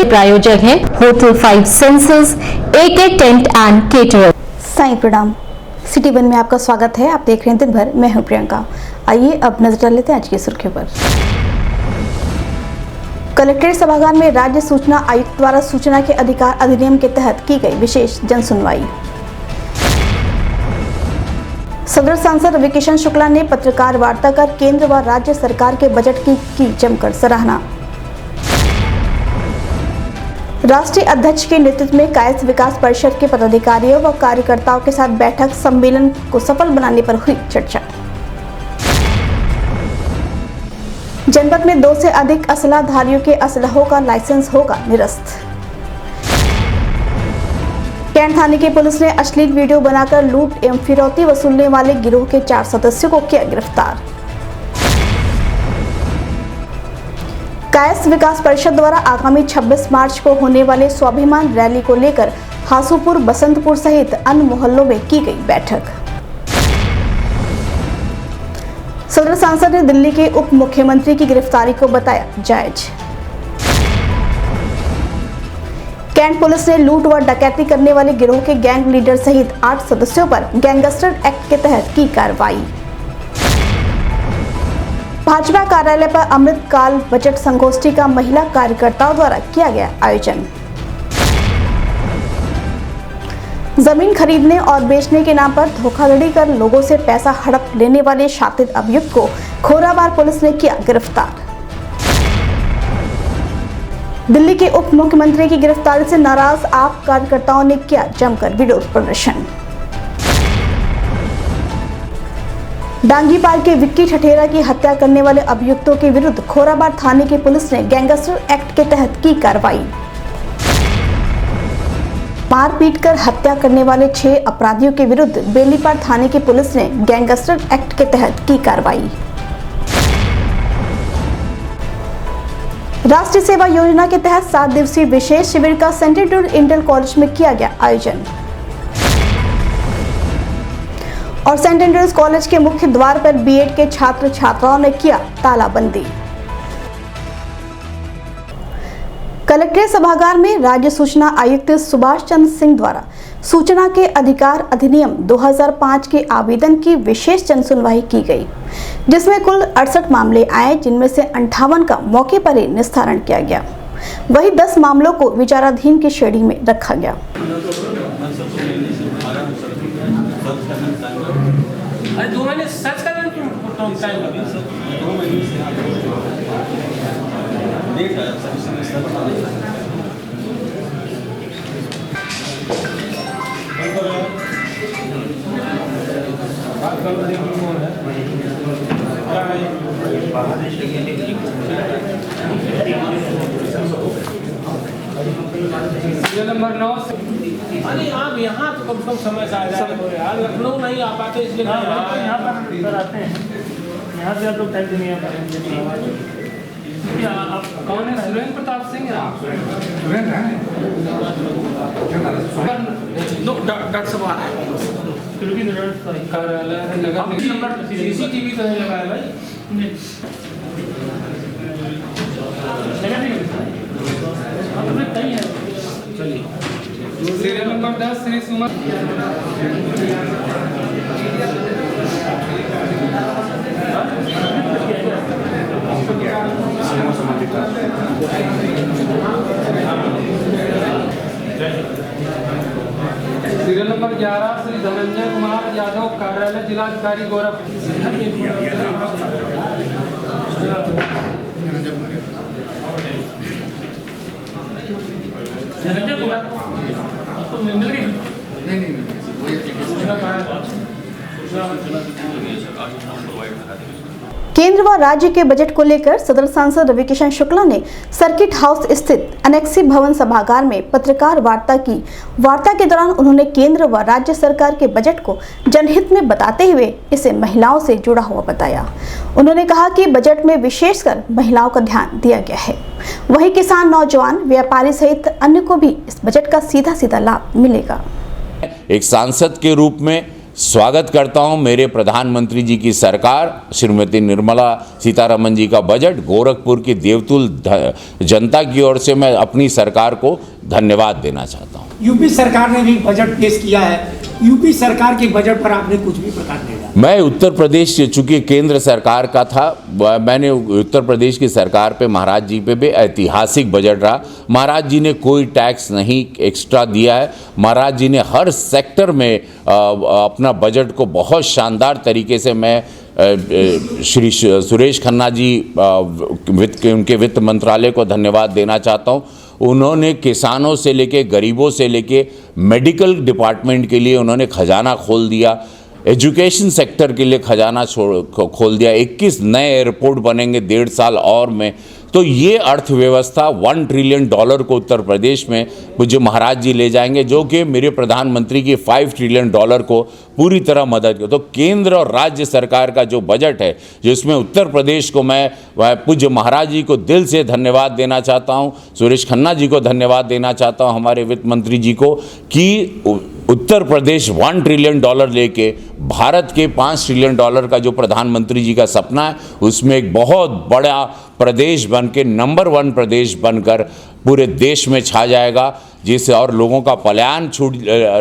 प्रायोजक हैं hotel 5 senses, AK tent and caterer. Sai प्रणाम। सिटी वन में आपका स्वागत है। आप देख रहे हैं दिन भर, मैं हूं प्रियंका। आइए अब नजर डाल लेते हैं आज की सुर्खियों पर। कलेक्ट्रेट सभागार में राज्य सूचना आयुक्त द्वारा सूचना के अधिकार अधिनियम के तहत की गई विशेष जन सुनवाई। सदर सांसद रविकिशन शुक्ला ने पत्रकार वार्ता कर केंद्र व राज्य सरकार के बजट की जमकर सराहना। राष्ट्रीय अध्यक्ष के नेतृत्व में कायस्थ विकास परिषद के पदाधिकारियों व कार्यकर्ताओं के साथ बैठक, सम्मेलन को सफल बनाने पर हुई चर्चा। जनपद में 2 से अधिक असलाधारियों के असलहों का लाइसेंस होगा निरस्त। कैंट थाने की पुलिस ने अश्लील वीडियो बनाकर लूट एवं फिरौती वसूलने वाले गिरोह के 4 सदस्यों को किया गिरफ्तार। कायस्थ विकास परिषद द्वारा आगामी 26 मार्च को होने वाले स्वाभिमान रैली को लेकर हासूपुर, बसंतपुर सहित अन्य मोहल्लों में की गई बैठक। सदर सांसद ने दिल्ली के उप मुख्यमंत्री की गिरफ्तारी को बताया जायज। कैंट पुलिस ने लूट व डकैती करने वाले गिरोह के गैंग लीडर सहित 8 सदस्यों पर गैंगस्टर एक्ट के तहत की कार्रवाई। भाजपा कार्यालय पर अमृतकाल बजट संगोष्ठी का महिला कार्यकर्ताओं द्वारा किया गया आयोजन। जमीन खरीदने और बेचने के नाम पर धोखाधड़ी कर लोगों से पैसा हड़प लेने वाले शातिर अभियुक्त को खोराबार पुलिस ने किया गिरफ्तार। दिल्ली के उप मुख्यमंत्री की गिरफ्तारी से नाराज आप कार्यकर्ताओं ने किया जमकर विरोध प्रदर्शन। डांगीपाल के विक्की ठठेरा की हत्या करने वाले अभियुक्तों के विरुद्ध खोराबार थाने की पुलिस ने गैंगस्टर एक्ट के तहत की कार्रवाई। मारपीट कर हत्या करने वाले 6 अपराधियों के विरुद्ध बेलीपार थाने की पुलिस ने गैंगस्टर एक्ट के तहत की कार्रवाई। राष्ट्रीय सेवा योजना के तहत 7 दिवसीय विशेष शिविर का सेंट एंड्रूज इंटर कॉलेज में किया गया आयोजन। और सेंट एंड्रूज कॉलेज के मुख्य द्वार पर बीएड के छात्र छात्राओं ने किया तालाबंदी। कलेक्ट्रेट सभागार में राज्य सूचना आयुक्त सुभाष चंद्र सिंह द्वारा सूचना के अधिकार अधिनियम 2005 के आवेदन की विशेष जन सुनवाई की गई, जिसमें कुल 68 मामले आए, जिनमें से 58 का मौके पर ही निस्तारण किया गया। वहीं 10 मामलों को विचाराधीन की श्रेणी में रखा गया। अरे 2 महीने सर्च कर रहे तुम टाइम लगे सर 2 महीने से देख रहा है बात कर रहे हैं कौन है सीरियल नंबर 9। अरे आप यहाँ तो कम से कम समय से आ जाए यार, लखनऊ नहीं आ पाते इसलिए यहाँ पर आते हैं। यहाँ से आप लोग टाइम नहीं आ पाएंगे। आप कौन है? सुरेंद्र प्रताप सिंह है। डॉक्टर साहब आ रहे हैं कार्यालय CCTV तो नहीं लगाया भाई। चलिए serial number 10 Shri Suman. Serial number 11 Shri Dhananjay Kumar Yadav, कार्यालय जिलाधिकारी गोरखपुर। केंद्र व राज्य के बजट को लेकर सदर सांसद रविकिशन शुक्ला ने सर्किट हाउस स्थित अनेक्सी भवन सभागार में पत्रकार वार्ता की। वार्ता के दौरान उन्होंने केंद्र व राज्य सरकार के बजट को जनहित में बताते हुए इसे महिलाओं से जुड़ा हुआ बताया। उन्होंने कहा कि बजट में विशेषकर महिलाओं का ध्यान दिया गया है। वहीं किसान, नौजवान, व्यापारी सहित अन्य को भी इस बजट का सीधा सीधा लाभ मिलेगा। एक सांसद के रूप में स्वागत करता हूं मेरे प्रधानमंत्री जी की सरकार श्रीमती निर्मला सीतारमण जी का बजट गोरखपुर की देवतुल जनता की ओर से मैं अपनी सरकार को धन्यवाद देना चाहता हूं। यूपी सरकार ने भी बजट पेश किया है। यूपी सरकार के बजट पर आपने कुछ भी प्रकाश नहीं डाला। मैं उत्तर प्रदेश चूंकि केंद्र सरकार का था, मैंने उत्तर प्रदेश की सरकार पे महाराज जी पे भी ऐतिहासिक बजट रहा। महाराज जी ने कोई टैक्स नहीं एक्स्ट्रा दिया है। महाराज जी ने हर सेक्टर में अपना बजट को बहुत शानदार तरीके से मैं श्री सुरेश खन्ना जी उनके वित्त मंत्रालय को धन्यवाद देना चाहता हूँ। उन्होंने किसानों से लेके गरीबों से लेके मेडिकल डिपार्टमेंट के लिए उन्होंने खजाना खोल दिया, एजुकेशन सेक्टर के लिए खजाना खोल दिया। 21 नए एयरपोर्ट बनेंगे 1.5 साल और में। तो ये अर्थव्यवस्था $1 ट्रिलियन को उत्तर प्रदेश में पूज्य महाराज जी ले जाएंगे, जो कि मेरे प्रधानमंत्री की $5 ट्रिलियन को पूरी तरह मदद कर। तो केंद्र और राज्य सरकार का जो बजट है, जिसमें उत्तर प्रदेश को मैं पूज्य महाराज जी को दिल से धन्यवाद देना चाहता हूँ, सुरेश खन्ना जी को धन्यवाद देना चाहता हूँ, हमारे वित्त मंत्री जी को, कि उत्तर प्रदेश $1 ट्रिलियन लेके भारत के $5 ट्रिलियन का जो प्रधानमंत्री जी का सपना है, उसमें एक बहुत बड़ा प्रदेश बन के नंबर 1 प्रदेश बनकर पूरे देश में छा जाएगा, जिससे और लोगों का पलायन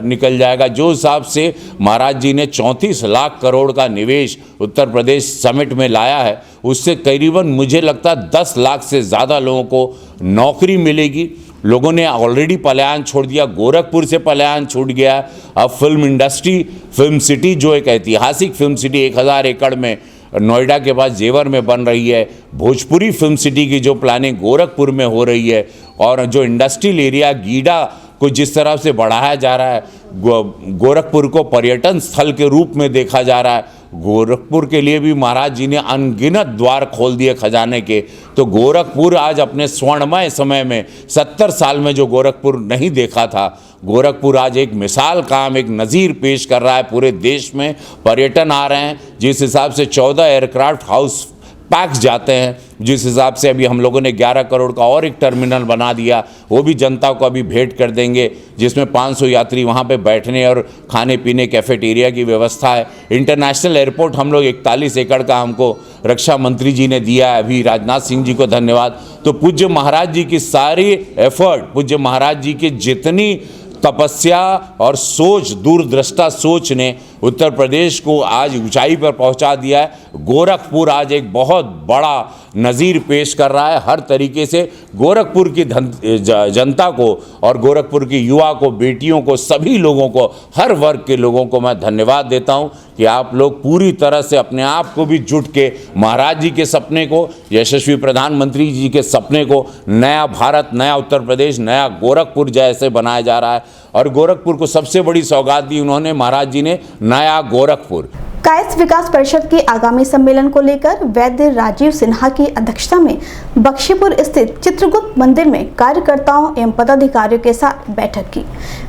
निकल जाएगा। जो हिसाब से महाराज जी ने 34 लाख करोड़ का निवेश उत्तर प्रदेश समिट में लाया है, उससे करीबन मुझे लगता है 10 लाख से ज़्यादा लोगों को नौकरी मिलेगी। लोगों ने ऑलरेडी पलायन छोड़ दिया, गोरखपुर से पलायन छूट गया। अब फिल्म इंडस्ट्री, फिल्म सिटी, जो एक ऐतिहासिक फिल्म सिटी 1000 एकड़ में नोएडा के पास जेवर में बन रही है, भोजपुरी फिल्म सिटी की जो प्लानिंग गोरखपुर में हो रही है, और जो इंडस्ट्रियल एरिया गीडा को जिस तरह से बढ़ाया जा रहा है, गोरखपुर को पर्यटन स्थल के रूप में देखा जा रहा है। गोरखपुर के लिए भी महाराज जी ने अनगिनत द्वार खोल दिए खजाने के। तो गोरखपुर आज अपने स्वर्णमय समय में 70 साल में जो गोरखपुर नहीं देखा था, गोरखपुर आज एक मिसाल काम, एक नज़ीर पेश कर रहा है। पूरे देश में पर्यटन आ रहे हैं, जिस हिसाब से 14 एयरक्राफ्ट हाउस पैक्स जाते हैं, जिस हिसाब से अभी हम लोगों ने 11 करोड़ का और एक टर्मिनल बना दिया, वो भी जनता को अभी भेंट कर देंगे, जिसमें 500 यात्री वहाँ पे बैठने और खाने पीने कैफेटेरिया की व्यवस्था है। इंटरनेशनल एयरपोर्ट हम लोग 41 एकड़ का हमको रक्षा मंत्री जी ने दिया है, अभी राजनाथ सिंह जी को धन्यवाद। तो पूज्य महाराज जी की सारी एफर्ट, पूज्य महाराज जी की जितनी तपस्या और सोच, दूरदृष्टा सोच ने उत्तर प्रदेश को आज ऊंचाई पर पहुंचा दिया है। गोरखपुर आज एक बहुत बड़ा नज़ीर पेश कर रहा है। हर तरीके से गोरखपुर की जनता को और गोरखपुर की युवा को, बेटियों को, सभी लोगों को, हर वर्ग के लोगों को मैं धन्यवाद देता हूं कि आप लोग पूरी तरह से अपने आप को भी जुट के महाराज जी के सपने को, यशस्वी प्रधानमंत्री जी के सपने को, नया भारत, नया उत्तर प्रदेश, नया गोरखपुर जैसे बनाया जा रहा है। और गोरखपुर को सबसे बड़ी सौगात दी उन्होंने, महाराज जी ने, नया गोरखपुर। कायस्थ विकास परिषद के आगामी सम्मेलन को लेकर वैद्य राजीव सिन्हा की अध्यक्षता में बख्शीपुर स्थित चित्रगुप्त मंदिर में कार्यकर्ताओं एवं पदाधिकारियों के साथ बैठक की।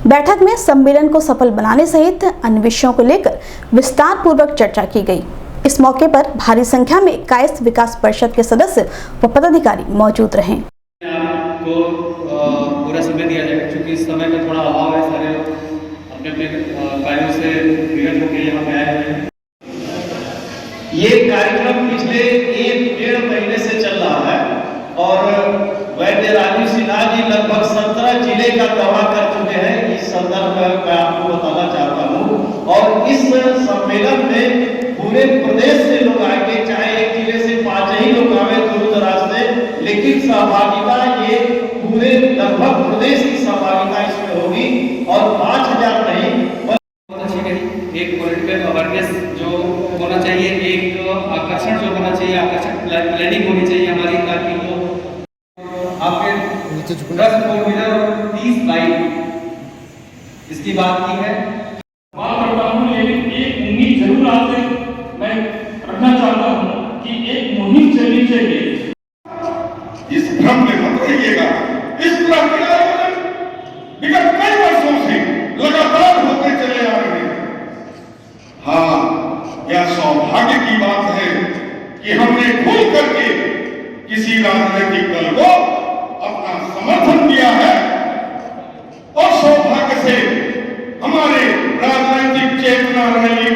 बैठक में सम्मेलन को सफल बनाने सहित अन्य विषयों को लेकर विस्तार पूर्वक चर्चा की गई। इस मौके पर भारी संख्या में कायस्थ विकास परिषद के सदस्य व पदाधिकारी मौजूद रहे। पूरा समय दिया जाएगा, क्योंकि इस समय में थोड़ा अभाव है, सारे अपने अपने कार्यों से विगत होकर यहाँ पे आए हुए हैं। ये कार्यक्रम पिछले 1-1.5 महीने से चल रहा है और वैद्य राजीव सिन्हा जी लगभग 17 जिले का दौरा कर चुके हैं। इस संदर्भ में मैं आपको बताना चाहता हूँ। और इस सम्मेलन में पूरे प्रदेश से लोग आएंगे, चाहे एक जिले से 5 ही लोग आवे दूर दराज से, लेकिन सहभागिता ये पूरे लगभग प्रदेश की सहभागिता इसमें होगी। और 5000 नहीं, एक पॉलिटिकल अवेयरनेस जो होना चाहिए, एक आकर्षण जो होना चाहिए, आकर्षक प्लानिंग होनी चाहिए हमारी, ताकि वो आपके 10 फोर व्हीलर और 30 बाइक इसकी बात की है। बात करता हूँ, लेकिन एक उम्मीद जरूर आपसे मैं रखना चाहता हूँ कि एक मुहिम चलनी चाहिए। इस भ्रम में मत रहिएगा। इस तरह के आयोजन विगत कई वर्षों से लगातार होते चले आ रहे हैं। हाँ, यह सौभाग्य की बात है कि हमने खुल करके किसी राजनीतिक दल को अपना समर्थन दिया है और सौभाग्य से हमारे राजनीतिक चेतना रही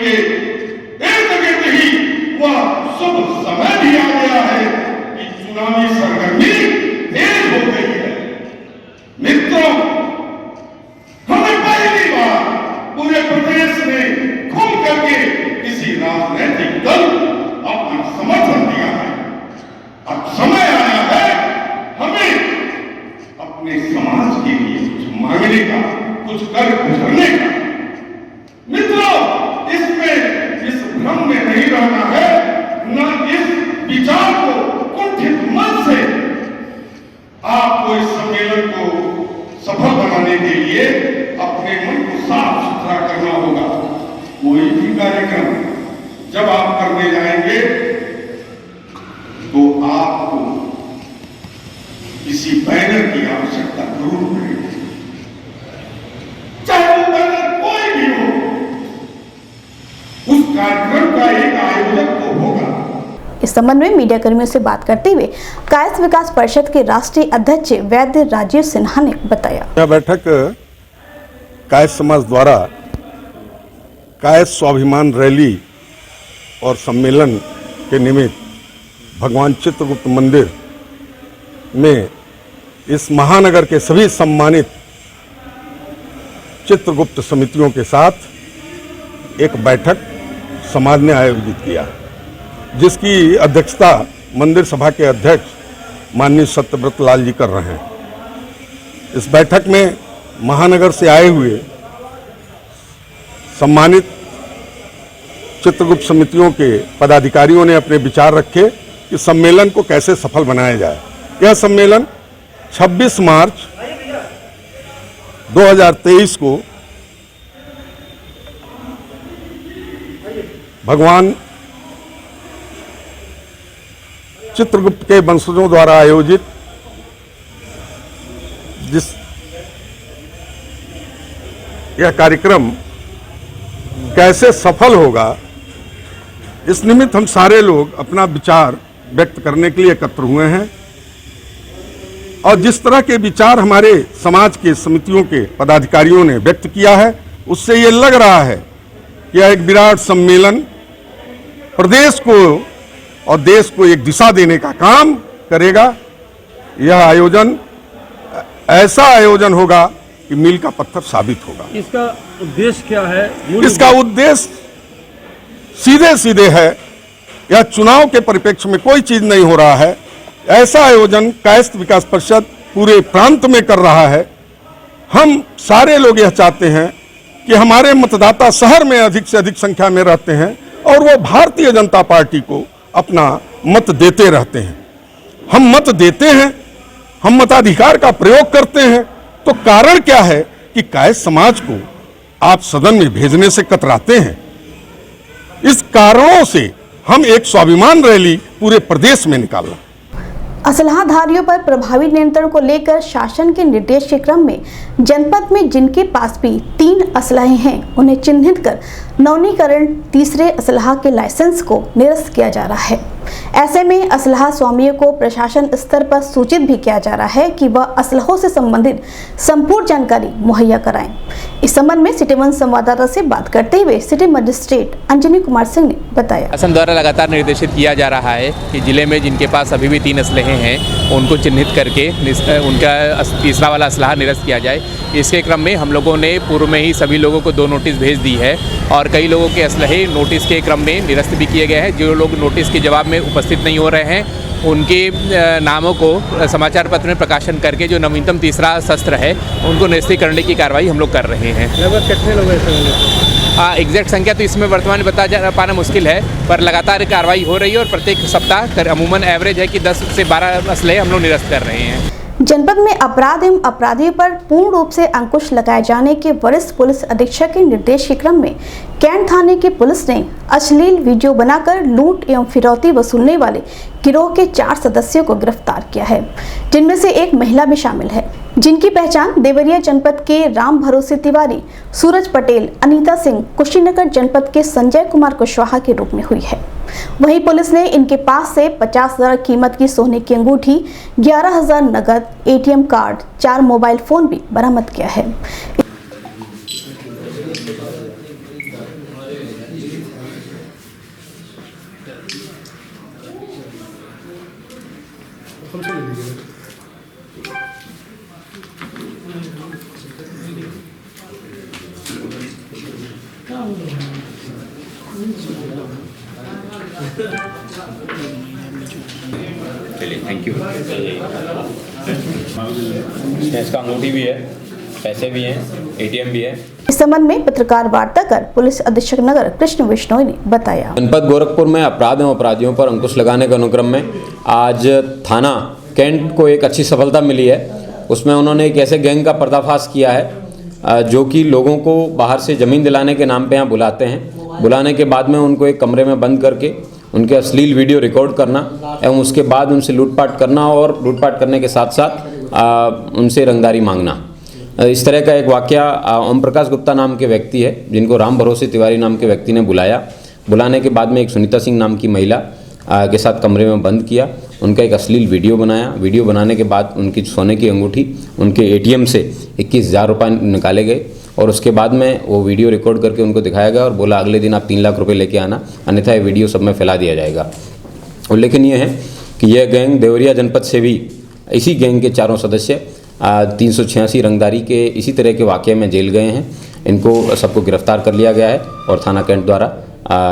आपको इस सम्मेलन को सफल बनाने के लिए अपने मन को साफ सुथरा करना होगा। कोई भी कार्यक्रम जब आप करने जाएंगे तो आपको किसी बैनर की आवश्यकता जरूर पड़ेगी, चाहे वो बैनर कोई भी हो। उस कार्यक्रम का एक आयोजक तो होगा। इस संबंध में मीडिया कर्मियों से बात करते हुए कायस्थ विकास परिषद के राष्ट्रीय अध्यक्ष वैद्य राजीव सिन्हा ने बताया। यह बैठक कायस्थ समाज द्वारा कायस्थ स्वाभिमान रैली और सम्मेलन के निमित्त भगवान चित्रगुप्त मंदिर में इस महानगर के सभी सम्मानित चित्रगुप्त समितियों के साथ एक बैठक समाज ने आयोजित किया, जिसकी अध्यक्षता मंदिर सभा के अध्यक्ष माननीय सत्यव्रत लाल जी कर रहे हैं। इस बैठक में महानगर से आए हुए सम्मानित चित्रगुप्त समितियों के पदाधिकारियों ने अपने विचार रखे कि सम्मेलन को कैसे सफल बनाया जाए। यह सम्मेलन 26 मार्च 2023 को भगवान चित्रगुप्त के वंशजों द्वारा आयोजित यह कार्यक्रम कैसे सफल होगा, इस निमित्त हम सारे लोग अपना विचार व्यक्त करने के लिए एकत्र हुए हैं। और जिस तरह के विचार हमारे समाज के समितियों के पदाधिकारियों ने व्यक्त किया है, उससे ये लग रहा है कि यह एक विराट सम्मेलन प्रदेश को और देश को एक दिशा देने का काम करेगा। यह आयोजन ऐसा आयोजन होगा कि मील का पत्थर साबित होगा। इसका उद्देश्य क्या है? इसका उद्देश्य सीधे सीधे है, यह चुनाव के परिप्रेक्ष्य में कोई चीज नहीं हो रहा है। ऐसा आयोजन कायस्थ विकास परिषद पूरे प्रांत में कर रहा है। हम सारे लोग यह चाहते हैं कि हमारे मतदाता शहर में अधिक से अधिक संख्या में रहते हैं और वो भारतीय जनता पार्टी को अपना मत देते रहते हैं। हम मत देते हैं, हम मताधिकार का प्रयोग करते हैं, तो कारण क्या है कि कायस्थ समाज को आप सदन में भेजने से कतराते हैं। इस कारणों से हम एक स्वाभिमान रैली पूरे प्रदेश में निकालना। असलहाधारियों पर प्रभावी नियंत्रण को लेकर शासन के निर्देश के क्रम में जनपद में जिनके पास भी 3 असलहे हैं, उन्हें चिन्हित कर नवीनीकरण तीसरे असलहा के लाइसेंस को निरस्त किया जा रहा है। ऐसे में असलहा स्वामियों को प्रशासन स्तर पर सूचित भी किया जा रहा है कि वह असलहों से संबंधित संपूर्ण जानकारी मुहैया कराएं। इस संबंध में सिटी 1 संवाददाता से बात करते हुए सिटी मजिस्ट्रेट अंजनी कुमार सिंह ने बताया। शासन द्वारा लगातार निर्देशित किया जा रहा है कि जिले में जिनके पास अभी भी 3 असलहे हैं उनको चिन्हित करके उनका तीसरा वाला असलहा निरस्त किया जाए। इसके क्रम में हम लोगों ने पूर्व में ही सभी लोगों को 2 नोटिस भेज दी है और कई लोगों के असलहे नोटिस के क्रम में निरस्त भी किए गए हैं। जो लोग नोटिस के जवाब में उपस्थित नहीं हो रहे हैं उनके नामों को समाचार पत्र में प्रकाशन करके जो नवीनतम तीसरा शस्त्र है उनको निरस्त करने की कार्रवाई हम लोग कर रहे हैं। लगभग कितने लोग ऐसे? एग्जैक्ट संख्या तो इसमें वर्तमान में बता पाना मुश्किल है, पर लगातार कार्रवाई हो रही है और प्रत्येक सप्ताह अमूमन एवरेज है कि 10 से 12 असलहे हम लोग निरस्त कर रहे हैं। जनपद में अपराध एवं अपराधियों पर पूर्ण रूप से अंकुश लगाए जाने के वरिष्ठ पुलिस अधीक्षक के निर्देश के क्रम में कैंट थाने की पुलिस ने अश्लील वीडियो बनाकर लूट एवं फिरौती वसूलने वाले गिरोह के 4 सदस्यों को गिरफ्तार किया है, जिनमें से एक महिला भी शामिल है, जिनकी पहचान देवरिया जनपद के राम भरोसे तिवारी, सूरज पटेल, अनीता सिंह, कुशीनगर जनपद के संजय कुमार कुशवाहा के रूप में हुई है। वहीं पुलिस ने इनके पास से 50,000 कीमत की सोने की अंगूठी, 11,000 नगद, ATM कार्ड, 4 मोबाइल फोन भी बरामद किया है। चलिए, थैंक यू। इसका अंगूठी भी है, पैसे भी हैं, ATM भी है। इस संबंध में पत्रकार वार्ता कर पुलिस अधीक्षक नगर कृष्ण विश्नोई ने बताया। जनपद गोरखपुर में अपराध एवं अपराधियों पर अंकुश लगाने के अनुक्रम में आज थाना कैंट को एक अच्छी सफलता मिली है। उसमें उन्होंने एक ऐसे गैंग का पर्दाफाश किया है जो कि लोगों को बाहर से ज़मीन दिलाने के नाम पे यहाँ बुलाते हैं। बुलाने के बाद में उनको एक कमरे में बंद करके उनके अश्लील वीडियो रिकॉर्ड करना एवं उसके बाद उनसे लूटपाट करना और लूटपाट करने के साथ साथ उनसे रंगदारी मांगना। इस तरह का एक वाकया ओम प्रकाश गुप्ता नाम के व्यक्ति है जिनको राम भरोसे तिवारी नाम के व्यक्ति ने बुलाया। बुलाने के बाद में एक सुनीता सिंह नाम की महिला के साथ कमरे में बंद किया, उनका एक अश्लील वीडियो बनाया। वीडियो बनाने के बाद उनकी सोने की अंगूठी, उनके एटीएम से 21,000 रुपये निकाले गए और उसके बाद में वो वीडियो रिकॉर्ड करके उनको दिखाया गया और बोला अगले दिन आप 3 लाख रुपए लेके आना, अन्यथा ये वीडियो सब में फैला दिया जाएगा। उल्लेखनीय है कि यह गैंग देवरिया जनपद से भी इसी गैंग के 4 सदस्य 386 रंगदारी के इसी तरह के वाक़ये में जेल गए हैं। इनको सबको गिरफ्तार कर लिया गया है और थाना कैंट द्वारा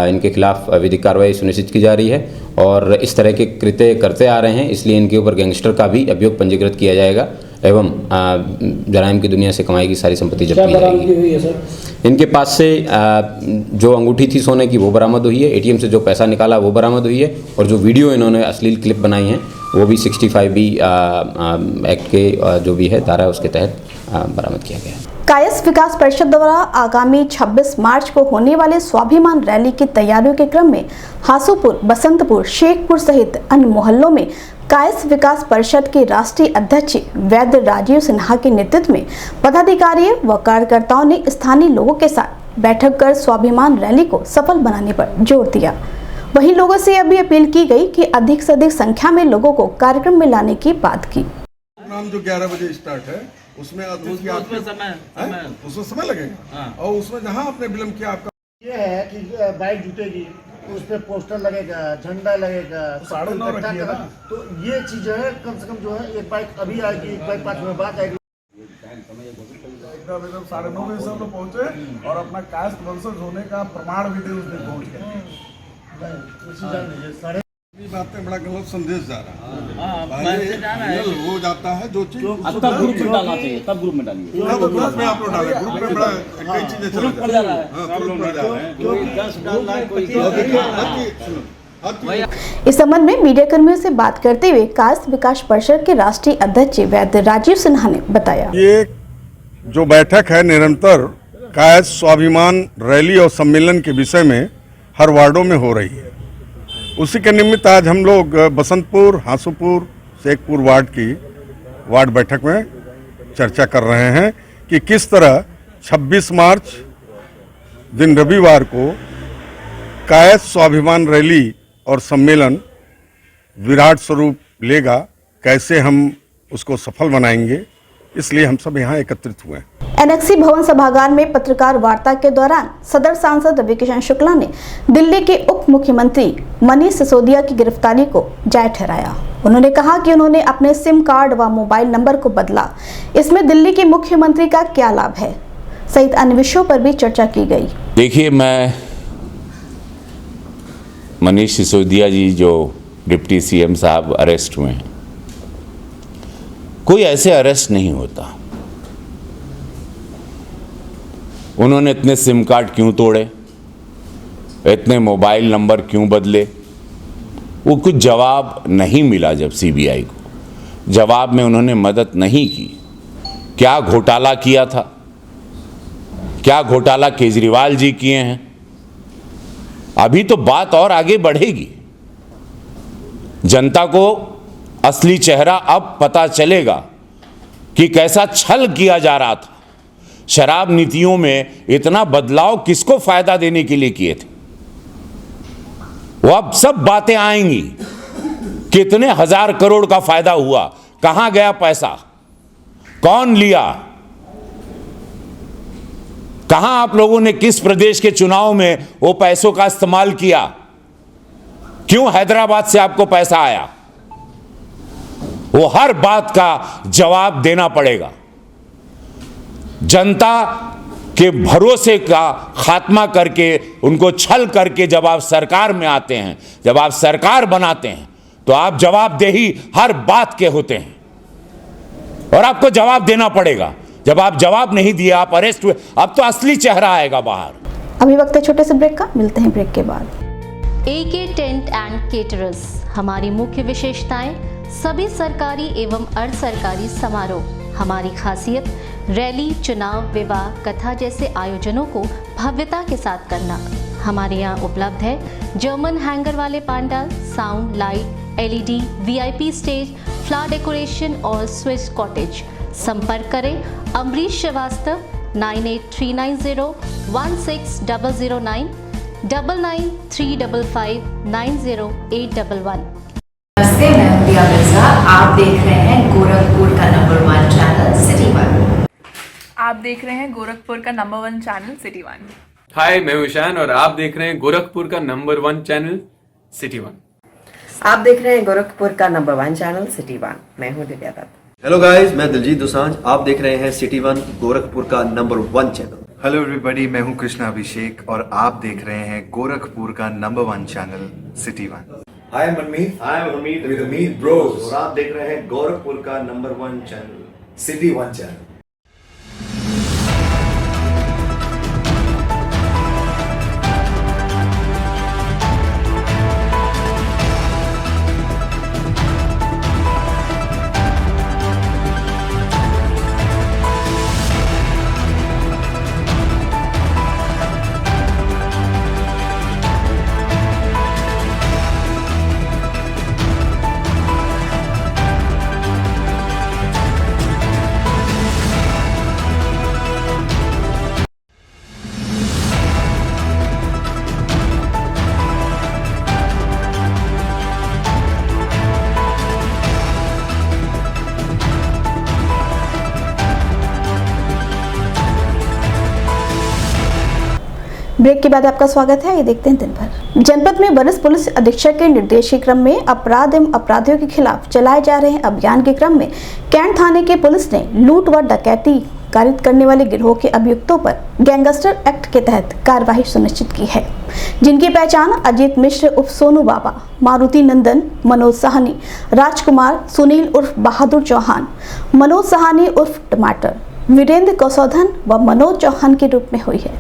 इनके खिलाफ विधिक कार्रवाई सुनिश्चित की जा रही है और इस तरह के कृत्य करते आ रहे हैं, इसलिए इनके ऊपर गैंगस्टर का भी अभियोग पंजीकृत किया जाएगा एवं जराइम की दुनिया से कमाई की सारी संपत्ति जब्त की जाएगी। इनके पास से जो अंगूठी थी सोने की वो बरामद हुई है, एटीएम से जो पैसा निकाला वो बरामद हुई है और जो वीडियो इन्होंने अश्लील क्लिप बनाई हैं वो भी 65B एक्ट के जो भी है धारा है उसके तहत बरामद किया गया है। कायस्थ विकास परिषद द्वारा आगामी 26 मार्च को होने वाले स्वाभिमान रैली की तैयारियों के क्रम में हासूपुर, बसंतपुर, शेखपुर सहित अन्य मोहल्लों में कायस्थ विकास परिषद के राष्ट्रीय अध्यक्ष वैद्य राजीव सिन्हा के नेतृत्व में पदाधिकारियों व कार्यकर्ताओं ने स्थानीय लोगों के साथ बैठक कर स्वाभिमान रैली को सफल बनाने पर जोर दिया। वहीं लोगों से यह भी अपील की गई कि अधिक से अधिक संख्या में लोगों को कार्यक्रम में लाने की बात की। प्रोग्राम जो 11 बजे स्टार्ट है उसमें समय लगेगा और उसमें जहाँ आपने विलम्ब किया आपका ये है कि बाइक जुटेगी, उस पर पोस्टर लगेगा, झंडा लगेगा, 9:30 रखिए ना। तो ये चीज है कम से कम जो है एक बाइक अभी आएगी, एक बाइक 5 मिनट बाद आएगी। 9:30 बजे सब लोग पहुंचे और अपना कास्ट वंशज होने का प्रमाण भी दे उस दिन पहुंच गए। बातें बड़ा गलत संदेश जा रहा है, हो जाता है जो चीज तब ग्रुप में डालना चाहिए, तब ग्रुप में डालिए। ग्रुप में आप लोग डालें, ग्रुप में बड़ा कई चीजें चल रहा है। इस संबंध में मीडिया कर्मियों से बात करते हुए कायस्थ विकास परिषद के राष्ट्रीय अध्यक्ष वैद्य राजीव सिन्हा ने बताया, ये जो बैठक है निरंतर कायस्थ स्वाभिमान रैली और सम्मेलन के विषय में हर वार्डों में हो रही है। उसी के निमित्त आज हम लोग बसंतपुर, हासूपुर, शेखपुर वार्ड बैठक में चर्चा कर रहे हैं कि किस तरह 26 मार्च दिन रविवार को कायस्थ स्वाभिमान रैली और सम्मेलन विराट स्वरूप लेगा, कैसे हम उसको सफल बनाएंगे, इसलिए हम सब यहाँ एकत्रित हुए हैं। एनेक्सी भवन सभागार में पत्रकार वार्ता के दौरान सदर सांसद रविकिशन शुक्ला ने दिल्ली के उप मुख्यमंत्री मनीष सिसोदिया की गिरफ्तारी को जायज ठहराया। उन्होंने कहा कि उन्होंने अपने सिम कार्ड व मोबाइल नंबर को बदला, इसमें दिल्ली के मुख्यमंत्री का क्या लाभ है, सहित अन्य विषयों पर भी चर्चा की गई। देखिए, मैं मनीष सिसोदिया जी जो डिप्टी सीएम साहब अरेस्ट हुए हैं, कोई ऐसे अरेस्ट नहीं होता। उन्होंने इतने सिम कार्ड क्यों तोड़े, इतने मोबाइल नंबर क्यों बदले, वो कुछ जवाब नहीं मिला। जब सीबीआई को जवाब में उन्होंने मदद नहीं की। क्या घोटाला किया था, क्या घोटाला केजरीवाल जी किए हैं, अभी तो बात और आगे बढ़ेगी। जनता को असली चेहरा अब पता चलेगा कि कैसा छल किया जा रहा था। शराब नीतियों में इतना बदलाव किसको फायदा देने के लिए किए थे, वो अब सब बातें आएंगी। कितने 1000 करोड़ का फायदा हुआ, कहां गया पैसा, कौन लिया, कहां आप लोगों ने किस प्रदेश के चुनाव में वो पैसों का इस्तेमाल किया, क्यों हैदराबाद से आपको पैसा आया, वो हर बात का जवाब देना पड़ेगा। जनता के भरोसे का खात्मा करके, उनको छल करके जब आप सरकार में आते हैं, जब आप सरकार बनाते हैं, तो आप जवाबदेही हर बात के होते हैं और आपको जवाब देना पड़ेगा। जब आप जवाब नहीं दिए, आप अरेस्ट हुए, अब तो असली चेहरा आएगा बाहर। अभी वक्त है छोटे से ब्रेक का, मिलते हैं ब्रेक के बाद। AK टेंट एंड केटरर्स, हमारी मुख्य विशेषताएं सभी सरकारी एवं अर्ध सरकारी समारोह। हमारी खासियत रैली, चुनाव, विवाह, कथा जैसे आयोजनों को भव्यता के साथ करना। हमारे यहाँ उपलब्ध है जर्मन हैंगर वाले pandal, sound, light, LED, VIP stage, flower decoration और स्विस कॉटेज। संपर्क करें अमरीश श्रीवास्तव 9839016009 9935590811। नमस्ते, मैं हूं दिया मिर्जा। आप देख रहे हैं गोरखपुर का नंबर 1 चैनल सिटी 1। आप देख रहे हैं गोरखपुर का नंबर 1 चैनल सिटी 1। हाय, मैं हूं ईशान और आप देख रहे हैं गोरखपुर का नंबर 1 चैनल सिटी 1। आप देख रहे हैं गोरखपुर का नंबर 1 चैनल सिटी 1। मैं हूं दिव्या दत्त। हेलो गाइस, मैं दिलजीत दोसांझ। आप देख रहे हैं सिटी 1 गोरखपुर का नंबर 1 चैनल। हेलो एवरीबॉडी, मैं हूं कृष्णा अभिषेक और आप देख रहे हैं गोरखपुर का number 1 channel city 1। Hi, I'm Manmeet। Hi, I'm Hamid with Hamid Bros। और आप देख रहे हैं गोरखपुर का number 1 channel city 1 channel. Break के बाद आपका स्वागत है। ये देखते हैं दिन भर। जनपद में वरिष्ठ पुलिस अधीक्षक के निर्देश के क्रम में अपराध एवं अपराधियों के खिलाफ चलाए जा रहे अभियान के क्रम में कैंट थाने के पुलिस ने लूट व डकैती कारित करने वाले गिरोह के अभियुक्तों पर गैंगस्टर एक्ट के तहत कार्रवाई सुनिश्चित की है, जिनकी पहचान अजीत मिश्र उर्फ सोनू बाबा, मारुति नंदन, मनोज साहनी, राजकुमार, सुनील उर्फ बहादुर चौहान, मनोज साहनी उर्फ टमाटर, वीरेंद्र कौशोधन व मनोज चौहान के रूप में हुई है।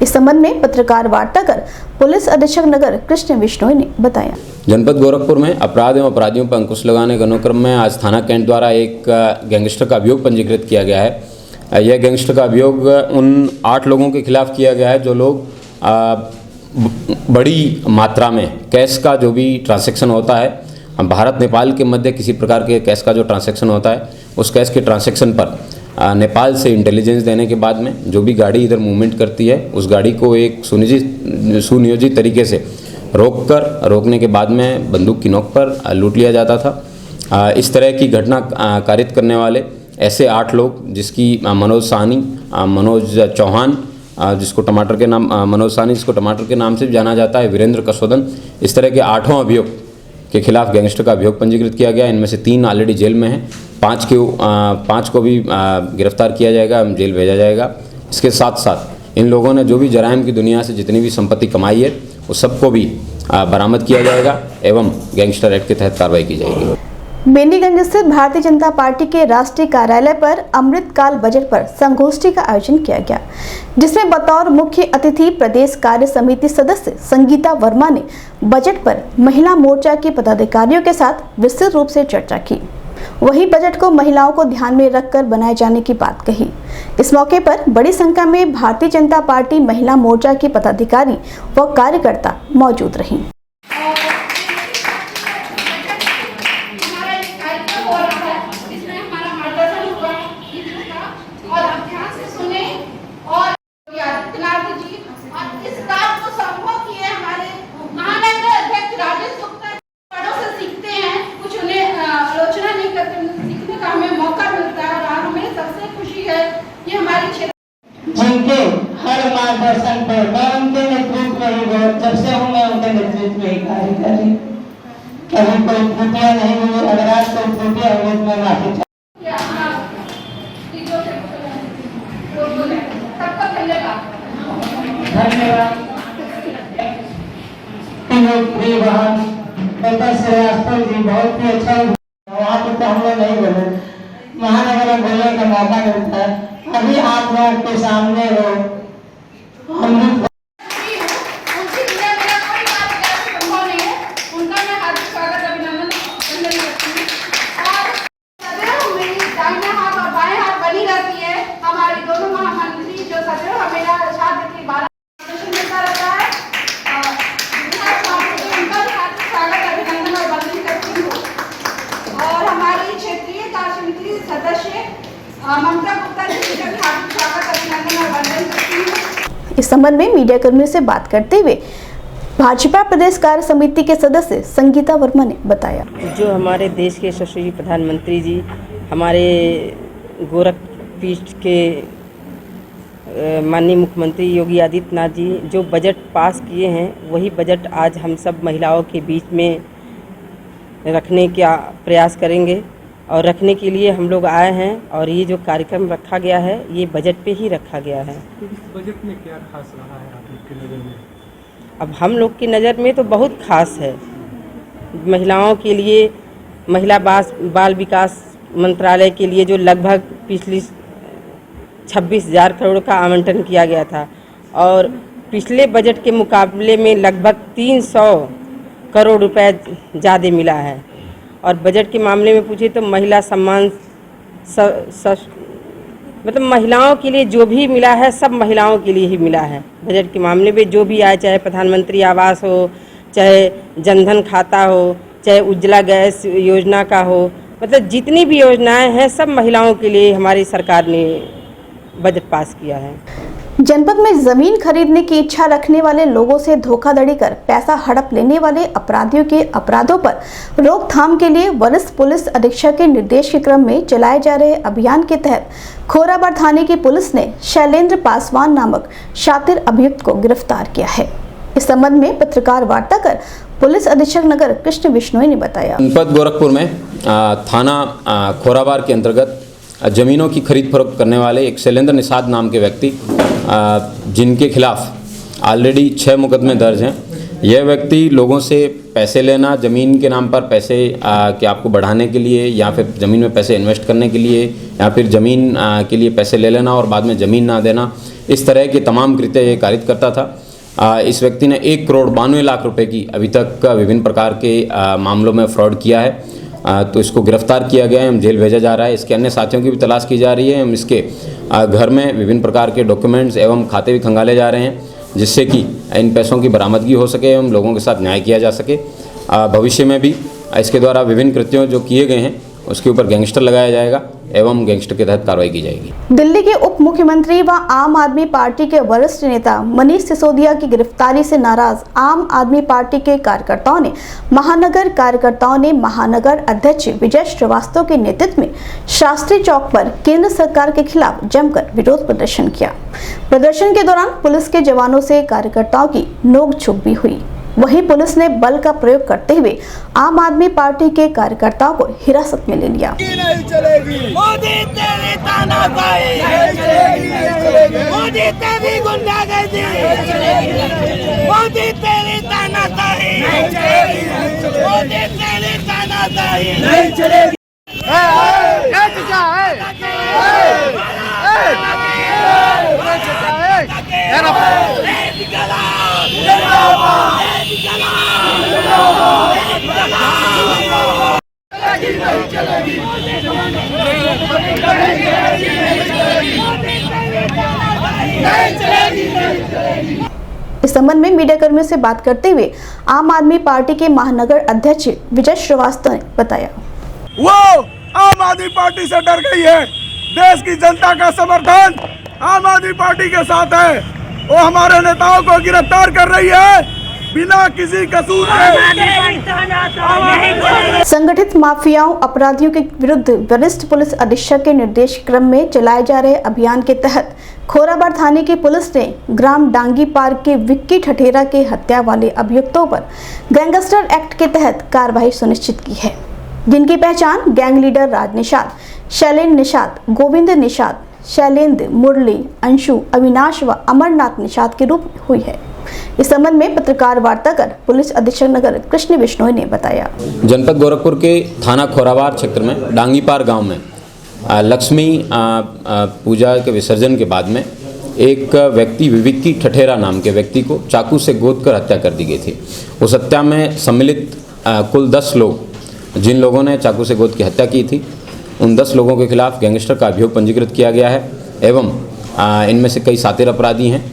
इस संबंध में पत्रकार वार्ता कर पुलिस अधीक्षक नगर कृष्ण विश्नोई ने बताया। जनपद गोरखपुर में अपराध एवं अपराधियों पर अंकुश लगाने के अनुक्रम में आज थाना कैंट द्वारा एक गैंगस्टर का अभियोग पंजीकृत किया गया है। यह गैंगस्टर का अभियोग उन 8 लोगों के खिलाफ किया गया है जो लोग बड़ी मात्रा में कैश का जो भी ट्रांसैक्शन होता है, भारत नेपाल के मध्य किसी प्रकार के कैश का जो ट्रांसैक्शन होता है, उस कैश के ट्रांसैक्शन पर नेपाल से इंटेलिजेंस देने के बाद में जो भी गाड़ी इधर मूवमेंट करती है, उस गाड़ी को एक सुनियोजित तरीके से रोकने के बाद में बंदूक की नोक पर लूट लिया जाता था। इस तरह की घटना कारित करने वाले ऐसे 8 लोग, जिसकी मनोज साहनी, मनोज चौहान जिसको टमाटर के नाम मनोज साहनी जिसको टमाटर के नाम से भी जाना जाता है, वीरेंद्र कौशोधन, इस तरह के 8 अभियोग के खिलाफ गैंगस्टर का अभियोग पंजीकृत किया गया। इनमें से 3 ऑलरेडी जेल में हैं, 5 को भी गिरफ्तार किया जाएगा, जेल भेजा जाएगा। इसके साथ साथ इन लोगों ने जो भी जराइम की दुनिया से जितनी भी संपत्ति कमाई है, उस सबको भी बरामद किया जाएगा एवं गैंगस्टर एक्ट के तहत कार्रवाई की जाएगी। बेनीगंज स्थित भारतीय जनता पार्टी के राष्ट्रीय कार्यालय पर अमृतकाल बजट पर संगोष्ठी का आयोजन किया गया, जिसमें बतौर मुख्य अतिथि प्रदेश कार्य समिति सदस्य संगीता वर्मा ने बजट पर महिला मोर्चा के पदाधिकारियों के साथ विस्तृत रूप से चर्चा की। वहीं बजट को महिलाओं को ध्यान में रखकर बनाए जाने की बात कही। इस मौके पर बड़ी संख्या में भारतीय जनता पार्टी महिला मोर्चा के पदाधिकारी व कार्यकर्ता मौजूद रहीं। जिनके हर मार्गदर्शन पर मैं उनके नेतृत्व में ही जब से हूँ, मैं उनके नेतृत्व में ही कार्य कर रही हूँ। कभी कोई त्रुटियां नहीं हुई, अगर आज कोई त्रुटियां हुई तो मैं माफी चाहूँ। धन्यवाद। प्रिय बहन नेता श्रीवास्तव जी, बहुत ही अच्छा। वहाँ पर तो हम लोग नहीं बोले, महानगर में बोलने का मौका मिलता है। अभी आप लोगों के सामने हो हम ममता गुप्ता जी का स्वागत अभिनंदन और वंदन करती हूँ। इस संबंध में मीडिया कर्मियों से बात करते हुए भाजपा प्रदेश कार्य समिति के सदस्य संगीता वर्मा ने बताया, जो हमारे देश के यशस्वी प्रधानमंत्री जी हमारे गोरखपीठ के माननीय मुख्यमंत्री योगी आदित्यनाथ जी जो बजट पास किए हैं, वही बजट आज हम सब महिलाओं के बीच में रखने का प्रयास करेंगे और रखने के लिए हम लोग आए हैं। और ये जो कार्यक्रम रखा गया है, ये बजट पे ही रखा गया है। तो इस बजट में क्या खास रहा है आप लोग की नज़र में? अब हम लोग की नज़र में तो बहुत खास है। महिलाओं के लिए महिला बाल विकास मंत्रालय के लिए जो लगभग पिछली 26,000 करोड़ का आवंटन किया गया था और पिछले बजट के मुकाबले में लगभग 300 करोड़ रुपए ज़्यादा मिला है। और बजट के मामले में पूछे तो महिला सम्मान मतलब महिलाओं के लिए जो भी मिला है, सब महिलाओं के लिए ही मिला है। बजट के मामले में जो भी आए, चाहे प्रधानमंत्री आवास हो, चाहे जनधन खाता हो, चाहे उज्ज्वला गैस योजना का हो, मतलब जितनी भी योजनाएं हैं सब महिलाओं के लिए हमारी सरकार ने बजट पास किया है। जनपद में जमीन खरीदने की इच्छा रखने वाले लोगों से धोखाधड़ी कर पैसा हड़प लेने वाले अपराधियों के अपराधों पर रोकथाम के लिए वरिष्ठ पुलिस अधीक्षक के निर्देश के क्रम में चलाए जा रहे अभियान के तहत खोराबार थाने की पुलिस ने शैलेंद्र पासवान नामक शातिर अभियुक्त को गिरफ्तार किया है। इस संबंध में पत्रकार वार्ता कर पुलिस अधीक्षक नगर कृष्ण बिश्नोई ने बताया, जनपद गोरखपुर में थाना खोराबार के अंतर्गत ज़मीनों की खरीद फरोख्त करने वाले एक शैलेंद्र निषाद नाम के व्यक्ति, जिनके खिलाफ ऑलरेडी 6 मुकदमे दर्ज हैं। यह व्यक्ति लोगों से पैसे लेना, ज़मीन के नाम पर पैसे कि आपको बढ़ाने के लिए या फिर ज़मीन में पैसे इन्वेस्ट करने के लिए या फिर ज़मीन के लिए पैसे ले लेना और बाद में ज़मीन ना देना, इस तरह के तमाम कृत्य ये कारित करता था। इस व्यक्ति ने 1,92,00,000 रुपए की अभी तक विभिन्न प्रकार के मामलों में फ्रॉड किया है। तो इसको गिरफ्तार किया गया है, हम जेल भेजा जा रहा है। इसके अन्य साथियों की भी तलाश की जा रही है। हम इसके घर में विभिन्न प्रकार के डॉक्यूमेंट्स एवं खाते भी खंगाले जा रहे हैं, जिससे कि इन पैसों की बरामदगी हो सके एवं लोगों के साथ न्याय किया जा सके। भविष्य में भी इसके द्वारा विभिन्न कृत्यों जो किए गए हैं उसके ऊपर गैंगस्टर लगाया जाएगा एवं गैंगस्टर के तहत कार्रवाई की जाएगी। दिल्ली के उप मुख्यमंत्री व आम आदमी पार्टी के वरिष्ठ नेता मनीष सिसोदिया की गिरफ्तारी से नाराज आम आदमी पार्टी के कार्यकर्ताओं ने महानगर अध्यक्ष विजय श्रीवास्तव के नेतृत्व में शास्त्री चौक पर केंद्र सरकार के खिलाफ जमकर विरोध प्रदर्शन किया। प्रदर्शन के दौरान पुलिस के जवानों से कार्यकर्ताओं की नोकझोंक भी हुई। वहीं पुलिस ने बल का प्रयोग करते हुए आम आदमी पार्टी के कार्यकर्ताओं को हिरासत में ले लिया। नहीं चलेगी मोदी तेरी तानाशाही, नहीं चलेगी, नहीं चलेगी मोदी तेरी गुंडागर्दी, नहीं चलेगी मोदी तेरी तानाशाही, नहीं चलेगी, नहीं चलेगी मोदी तेरी तानाशाही, नहीं चलेगी। इस संबंध में मीडिया कर्मियों से बात करते हुए आम आदमी पार्टी के महानगर अध्यक्ष विजय श्रीवास्तव ने बताया, वो आम आदमी पार्टी से डर गई है। देश की जनता का समर्थन आम आदमी पार्टी के साथ है। वो हमारे नेताओं को गिरफ्तार कर रही है बिना किसी कसूर के। संगठित माफियाओं अपराधियों के विरुद्ध वरिष्ठ पुलिस अधीक्षक के निर्देश क्रम में चलाए जा रहे अभियान के तहत खोराबार थाने की पुलिस ने ग्राम डांगी पार्क के विक्की ठठेरा के हत्या वाले अभियुक्तों पर गैंगस्टर एक्ट के तहत कार्रवाई सुनिश्चित की है, जिनकी पहचान गैंग लीडर राज निषाद, शैलेंद्र निषाद, गोविंद निषाद, शैलेंद्र, मुरली, अंशु, अविनाश व अमरनाथ निषाद के रूप में हुई है। इस संबंध में पत्रकार वार्ता कर पुलिस अधीक्षक नगर कृष्ण बिश्नोई ने बताया, जनपद गोरखपुर के थाना खोराबार क्षेत्र में डांगीपार गांव में लक्ष्मी पूजा के विसर्जन के बाद में एक व्यक्ति विक्की ठठेरा नाम के व्यक्ति को चाकू से गोदकर हत्या कर दी गई थी। उस हत्या में सम्मिलित कुल 10 लोग, जिन लोगों ने चाकू से गोद की हत्या की थी, उन 10 लोगों के खिलाफ गैंगस्टर का अभियोग पंजीकृत किया गया है एवं इनमें से कई शातिर अपराधी हैं।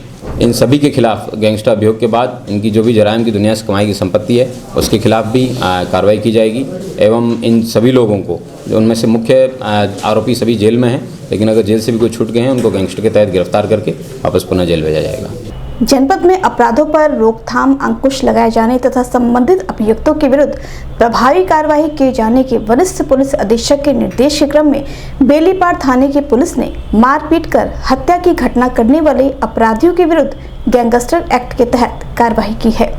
इन सभी के खिलाफ गैंगस्टर अभियोग के बाद इनकी जो भी जराइम की दुनिया से कमाई की संपत्ति है उसके खिलाफ भी कार्रवाई की जाएगी एवं इन सभी लोगों को, जो उनमें से मुख्य आरोपी सभी जेल में हैं, लेकिन अगर जेल से भी कोई छूट गए हैं उनको गैंगस्टर के तहत गिरफ्तार करके वापस पुनः जेल भेजा जाएगा। जनपद में अपराधों पर रोकथाम अंकुश लगाए जाने तथा संबंधित अभियुक्तों के विरुद्ध प्रभावी कार्रवाई किए जाने के वरिष्ठ पुलिस अधीक्षक के निर्देश के क्रम में बेलीपार थाने की पुलिस ने मारपीट कर हत्या की घटना करने वाले अपराधियों के विरुद्ध गैंगस्टर एक्ट के तहत कार्रवाई की है,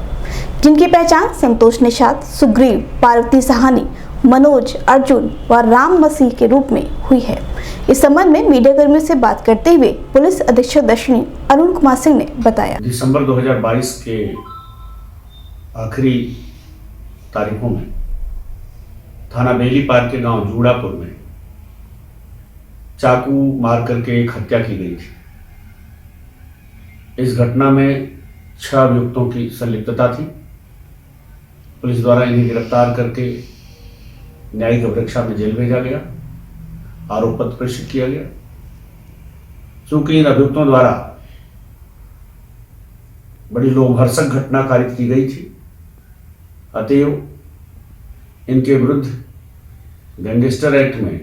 जिनकी पहचान संतोष निषाद, सुग्रीव, पार्वती सहानी, मनोज, अर्जुन व राम मसीह के रूप में हुई है। इस संबंध में मीडिया कर्मियों से बात करते हुए पुलिस अधीक्षक दक्षिणी अरुण कुमार सिंह ने बताया। दिसंबर 2022 के आखिरी तारीखों में थाना बेलीपार के गांव जूड़ापुर में चाकू मार करके एक हत्या की गई थी। इस घटना में 6 अभियुक्तों की संलिप्तता थी। पुलिस द्वारा इन्हें गिरफ्तार करके न्यायिक अभिरक्षा में जेल भेजा गया, आरोप पत्र प्रेषित किया गया। चूंकि इन अभियुक्तों द्वारा बड़ी लोमहर्षक घटना कारित की गई थी, अतएव इनके विरुद्ध गैंगस्टर एक्ट में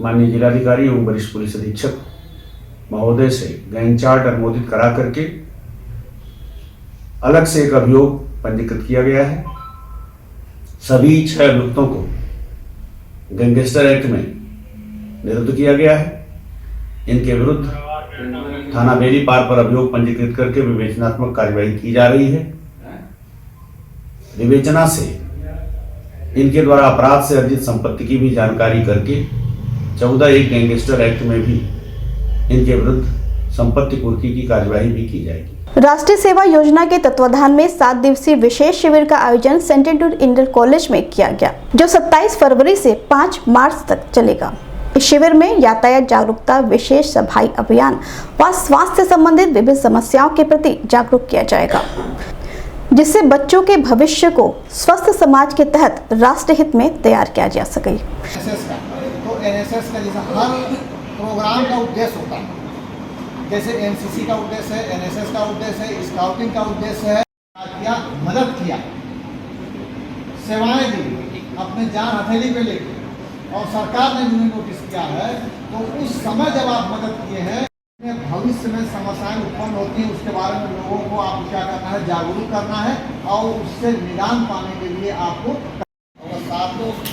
माननीय जिलाधिकारी एवं वरिष्ठ पुलिस अधीक्षक महोदय से गैंग चार्ट अनुमोदित करा करके अलग से एक अभियोग पंजीकृत किया गया है। सभी 6 अभियुक्तों को गैंगस्टर एक्ट में निरुद्ध किया गया है। इनके विरुद्ध थाना बेलीपार पर अभियोग पंजीकृत करके विवेचनात्मक कार्यवाही की जा रही है। विवेचना से इनके द्वारा अपराध से अर्जित संपत्ति की भी जानकारी करके 14(1) गैंगस्टर एक्ट में भी इनके विरुद्ध संपत्ति कुर्की की कार्यवाही भी की जाएगी। राष्ट्रीय सेवा योजना के तत्वाधान में 7 दिवसीय विशेष शिविर का आयोजन सेंट एंड्रू इंटर कॉलेज में किया गया, जो 27 फरवरी से 5 मार्च तक चलेगा। इस शिविर में यातायात जागरूकता, विशेष सफाई अभियान व स्वास्थ्य संबंधित विभिन्न समस्याओं के प्रति जागरूक किया जाएगा, जिससे बच्चों के भविष्य को स्वस्थ समाज के तहत राष्ट्र हित में तैयार किया जा सके। तो एनएसएस का जैसा हर प्रोग्राम का उद्देश्य होता है, जैसे एनसीसी का उद्देश्य है, एनएसएस का उद्देश्य है, स्काउटिंग का उद्देश्य है किया, मदद किया, सेवाएं दी, अपने जान हथेली पे लेके, और सरकार ने भी नोटिस किया है। तो उस समय जब आप मदद किए हैं, भविष्य में समस्याएं उत्पन्न होती हैं, उसके बारे में लोगों को आपको क्या करना है, जागरूक करना है और उससे निदान पाने के लिए आपको 7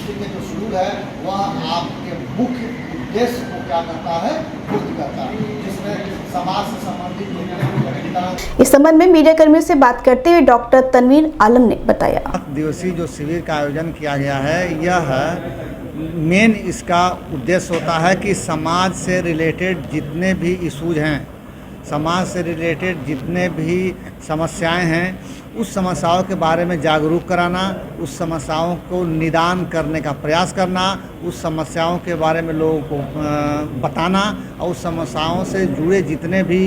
के जो शेड्यूल है वह आपके मुख्य उद्देश्य को क्या करता है, पूर्ति करता है, जिसमें समाज से संबंधित। इस संबंध में मीडिया कर्मियों से बात करते हुए डॉक्टर तनवीर आलम ने बताया। 7 दिवसीय जो शिविर का आयोजन किया गया है, यह मेन इसका उद्देश्य होता है कि समाज से रिलेटेड जितने भी इशूज हैं, समाज से रिलेटेड जितने भी समस्याएं हैं, उस समस्याओं के बारे में जागरूक कराना, उस समस्याओं को निदान करने का प्रयास करना, उस समस्याओं के बारे में लोगों को बताना और उस समस्याओं से जुड़े जितने भी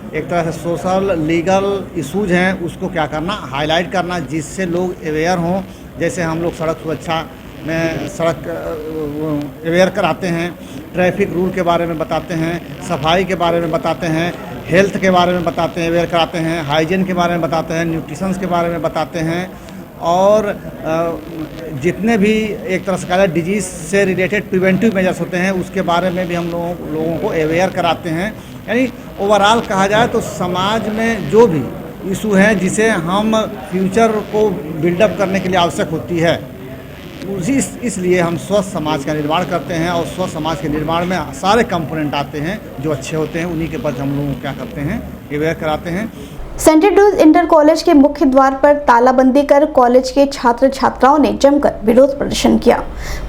एक तरह से सोशल लीगल इशूज हैं उसको क्या करना, हाईलाइट करना, जिससे लोग अवेयर हों। जैसे हम लोग सड़क सुरक्षा में सड़क अवेयर कराते हैं, ट्रैफिक रूल के बारे में बताते हैं, सफाई के बारे में बताते हैं, हेल्थ के बारे में बताते हैं, अवेयर कराते हैं, हाइजीन के बारे में बताते हैं, न्यूट्रिशंस के बारे में बताते हैं, और जितने भी एक तरह से कहा जाए डिजीज़ से रिलेटेड प्रिवेंटिव मेजर्स होते हैं उसके बारे में भी हम लोगों को अवेयर कराते हैं। यानी ओवरऑल कहा जाए तो समाज में जो भी इशू हैं जिसे हम फ्यूचर को बिल्डअप करने के लिए आवश्यक होती है, इसलिए हम स्वस्थ समाज का निर्माण करते हैं और स्वस्थ समाज के निर्माण में सारे कंपोनेंट आते हैं जो अच्छे होते हैं, उन्हीं के प्रति हम लोग क्या करते हैं, अवेयर कराते हैं। सेंट एंड्रूज इंटर कॉलेज के मुख्य द्वार पर तालाबंदी कर कॉलेज के छात्र छात्राओं ने जमकर विरोध प्रदर्शन किया।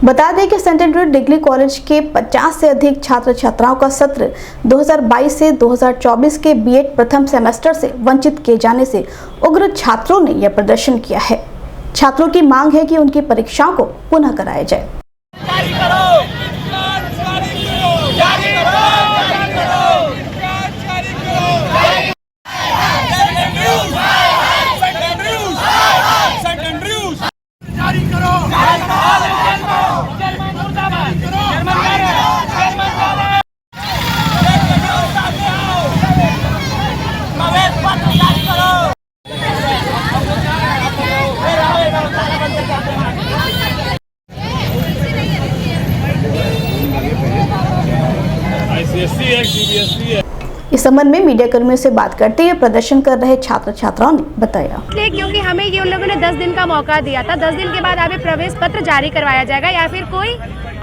बता दें कि सेंट एंड्रूज डिग्री कॉलेज के 50 से अधिक छात्र छात्राओं का सत्र 2022 से 2024 के बीएड प्रथम सेमेस्टर से वंचित किए जाने से उग्र छात्रों ने यह प्रदर्शन किया है। छात्रों की मांग है कि उनकी परीक्षाओं को पुनः कराया जाए। इस संबंध में मीडिया कर्मियों से बात करते हुए प्रदर्शन कर रहे छात्र छात्राओं ने बताया, क्योंकि हमें ये उन लोगों ने 10 दिन का मौका दिया था। 10 दिन के बाद हमें प्रवेश पत्र जारी करवाया जाएगा या फिर कोई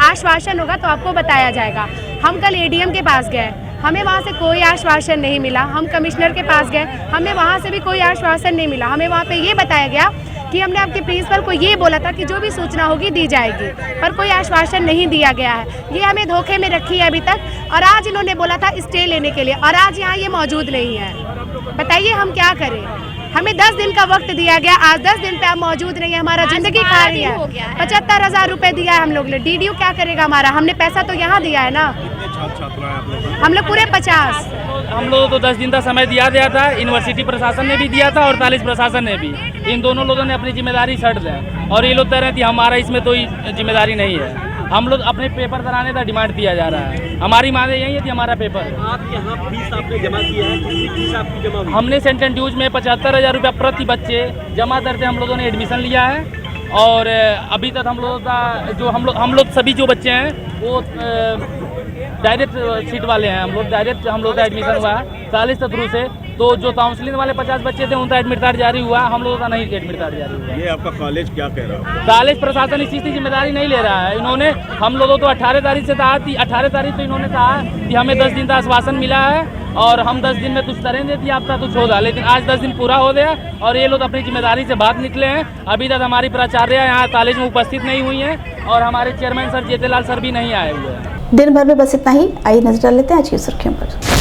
आश्वासन होगा तो आपको बताया जाएगा। हम कल एडीएम के पास गए, हमें वहाँ से कोई आश्वासन नहीं मिला। हम कमिश्नर के पास गए, हमें वहाँ से भी कोई आश्वासन नहीं मिला। हमें वहाँ पे ये बताया गया कि हमने आपके प्रिंसिपल को ये बोला था कि जो भी सूचना होगी दी जाएगी, पर कोई आश्वासन नहीं दिया गया है। ये हमें धोखे में रखी है अभी तक। और आज इन्होंने बोला था स्टे लेने के लिए और आज यहाँ ये मौजूद नहीं है। बताइए हम क्या करें? हमें 10 दिन का वक्त दिया गया, आज 10 दिन पे आप मौजूद नहीं है। हमारा जिंदगी खा रही है। 75,000 रुपए दिया है हम लोग ने। डीडीयू क्या करेगा हमारा? हमने पैसा तो यहाँ दिया है ना। हम लोग पूरे 50। हम लोगों को 10 दिन का समय दिया गया था। यूनिवर्सिटी प्रशासन ने भी दिया था और कॉलेज प्रशासन ने भी। इन दोनों लोगों ने अपनी जिम्मेदारी छੱਡ दी और ये लोग कह रहे थे हमारा इसमें कोई जिम्मेदारी नहीं है। हम लोग अपने पेपर कराने का डिमांड किया जा रहा है। हमारी मांग यही है कि हमारा पेपर। आप यहाँ फीस आपने जमा किया है? कितनी फीस आपकी जमा हुई? हमने सेंट एंड्रूज में 75,000 रुपया प्रति बच्चे जमा करके हम लोगों ने एडमिशन लिया है। और अभी तक हम लोगों का जो हम लोग सभी जो बच्चे हैं वो डायरेक्ट सीट वाले हैं। हम लोग का एडमिशन हुआ है कॉलेज के थ्रू से। तो जो काउंसलिंग वाले 50 बच्चे थे उनका एडमिट कार्ड जारी हुआ, हम लोगों का नहीं एडमिट कार्ड जारी हुआ। ये आपका कॉलेज क्या कह रहा है? कॉलेज प्रशासन इस चीज़ की जिम्मेदारी नहीं ले रहा है। इन्होंने हम लोगों को 18 तारीख से कहा थी। 18 तारीख को इन्होंने कहा कि हमें 10 दिन का आश्वासन मिला है और हम 10 दिन में कुछ करेंगे थी, आपका कुछ होगा। लेकिन आज 10 दिन पूरा हो गया और ये लोग अपनी जिम्मेदारी से बाहर निकले हैं। अभी तक हमारी प्राचार्य यहाँ कॉलेज में उपस्थित नहीं हुई हैं और हमारे चेयरमैन सर जेतेलाल सर भी नहीं आए हुए हैं। दिन भर में बस इतना ही। आइए नजर डाल लेते हैं आज की सुर्खियों पर।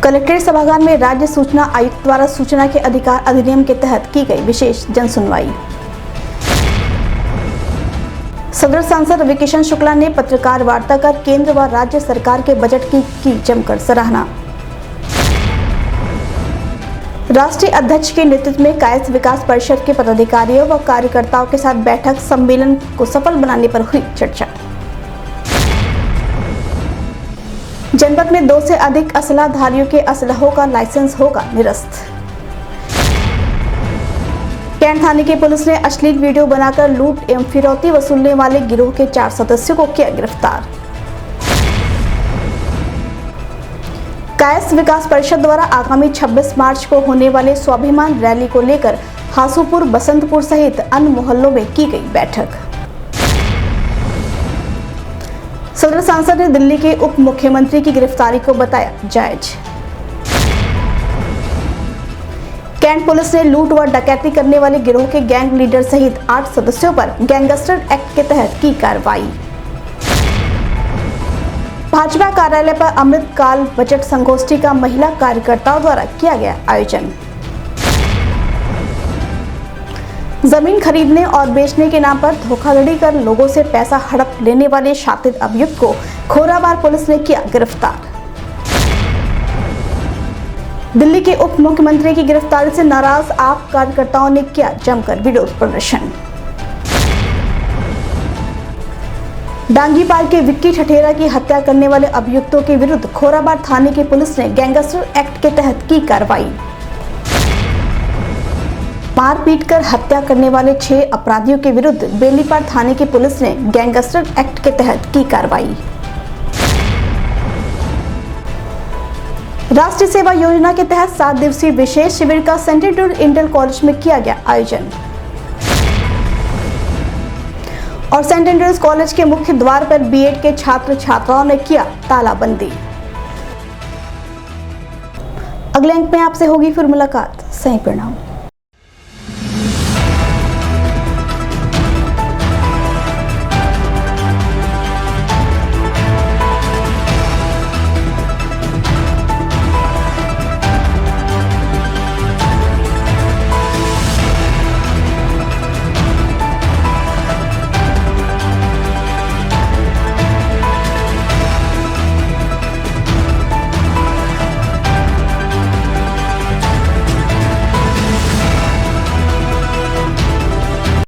कलेक्ट्रेट सभागार में राज्य सूचना आयुक्त द्वारा सूचना के अधिकार अधिनियम के तहत की गई विशेष जन सुनवाई। सदर सांसद रविकिशन शुक्ला ने पत्रकार वार्ता कर केंद्र व राज्य सरकार के बजट की जमकर सराहना। राष्ट्रीय अध्यक्ष के नेतृत्व में कायस्थ विकास परिषद के पदाधिकारियों व कार्यकर्ताओं के साथ बैठक, सम्मेलन को सफल बनाने पर हुई चर्चा। जनपद में 2 से अधिक असलाधारियों के असलहों का लाइसेंस होगा निरस्त। कैंट थाने की पुलिस ने अश्लील वीडियो बनाकर लूट एवं फिरौती वसूलने वाले गिरोह के 4 सदस्यों को किया गिरफ्तार। कायस्थ विकास परिषद द्वारा आगामी 26 मार्च को होने वाले स्वाभिमान रैली को लेकर हासूपुर, बसंतपुर सहित अन्य मोहल्लों में की गई बैठक। सदर सांसद ने दिल्ली के उप मुख्यमंत्री की गिरफ्तारी को बताया जायज। कैंट पुलिस ने लूट व डकैती करने वाले गिरोह के गैंग लीडर सहित 8 सदस्यों पर गैंगस्टर एक्ट के तहत की कार्रवाई। भाजपा कार्यालय पर अमृतकाल बजट संगोष्ठी का महिला कार्यकर्ताओं द्वारा किया गया आयोजन। जमीन खरीदने और बेचने के नाम पर धोखाधड़ी कर लोगों से पैसा हड़प लेने वाले शातिर अभियुक्त को खोराबार पुलिस ने किया गिरफ्तार। दिल्ली के उप मुख्यमंत्री की गिरफ्तारी से नाराज आप कार्यकर्ताओं ने किया जमकर विरोध प्रदर्शन। डांगीपाल के विक्की ठठेरा की हत्या करने वाले अभियुक्तों के विरुद्ध खोराबार थाने की पुलिस ने गैंगस्टर एक्ट के तहत की कार्रवाई। मारपीट कर हत्या करने वाले 6 अपराधियों के विरुद्ध बेलीपार थाने की पुलिस ने गैंगस्टर एक्ट के तहत की कार्रवाई। राष्ट्रीय सेवा योजना के तहत 7 दिवसीय विशेष शिविर का सेंट एंड्रूज इंटर कॉलेज में किया गया आयोजन। और सेंट एंड्रूज कॉलेज के मुख्य द्वार पर बीएड के छात्र छात्राओं ने किया तालाबंदी। अगले अंक में आपसे होगी फिर मुलाकात। सही प्रणाम।